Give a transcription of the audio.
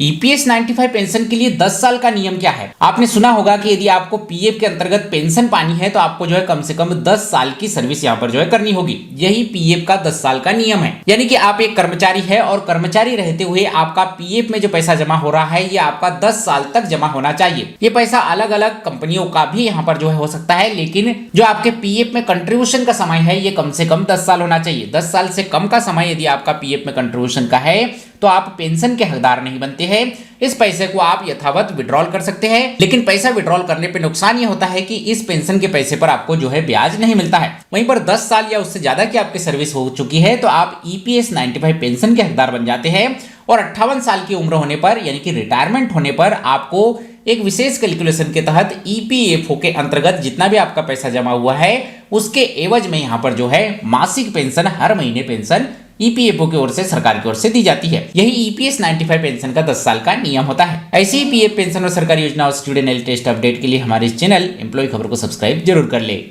EPS 95 pension के लिए 10 साल का नियम क्या है? आपने सुना होगा कि यदि आपको पीएफ के अंतर्गत पेंशन पानी है तो आपको जो है कम से कम 10 साल की सर्विस यहाँ पर जो है करनी होगी। यही पीएफ का 10 साल का नियम है। यानी कि आप एक कर्मचारी है और कर्मचारी रहते हुए आपका पीएफ में जो पैसा जमा हो रहा है ये आपका 10 साल तक जमा होना चाहिए। ये पैसा अलग अलग कंपनियों का भी यहाँ पर जो है हो सकता है, लेकिन जो आपके पीएफ में कंट्रीब्यूशन का समय है ये कम से कम 10 साल होना चाहिए। 10 साल से कम का समय यदि आपका पीएफ में कंट्रीब्यूशन का है तो आप पेंशन के हकदार नहीं बनते हैं। इस पैसे को आप यथावत विड्रॉल कर सकते हैं, लेकिन पैसा विड्रॉल करने पे नुकसान ये होता है कि इस पेंशन के पैसे पर आपको जो है ब्याज नहीं मिलता है। वहीं पर 10 साल या उससे ज्यादा की आपकी सर्विस हो चुकी है तो आप ईपीएस 95 पेंशन के हकदार बन जाते हैं और 58 साल की उम्र होने पर यानी कि रिटायरमेंट होने पर आपको एक विशेष कैलकुलेशन के तहत ईपीएफओ के अंतर्गत जितना भी आपका पैसा जमा हुआ है उसके एवज में यहाँ पर जो है मासिक पेंशन, हर महीने पेंशन ईपीएफओ की ओर से, सरकार की ओर से दी जाती है। यही ईपीएस 95 पेंशन का 10 साल का नियम होता है। ऐसी ही पीएफ पेंशन और सरकारी योजना और स्टूडेंट हेल्थ टेस्ट अपडेट के लिए हमारे इस चैनल एम्प्लॉय खबर को सब्सक्राइब जरूर कर ले।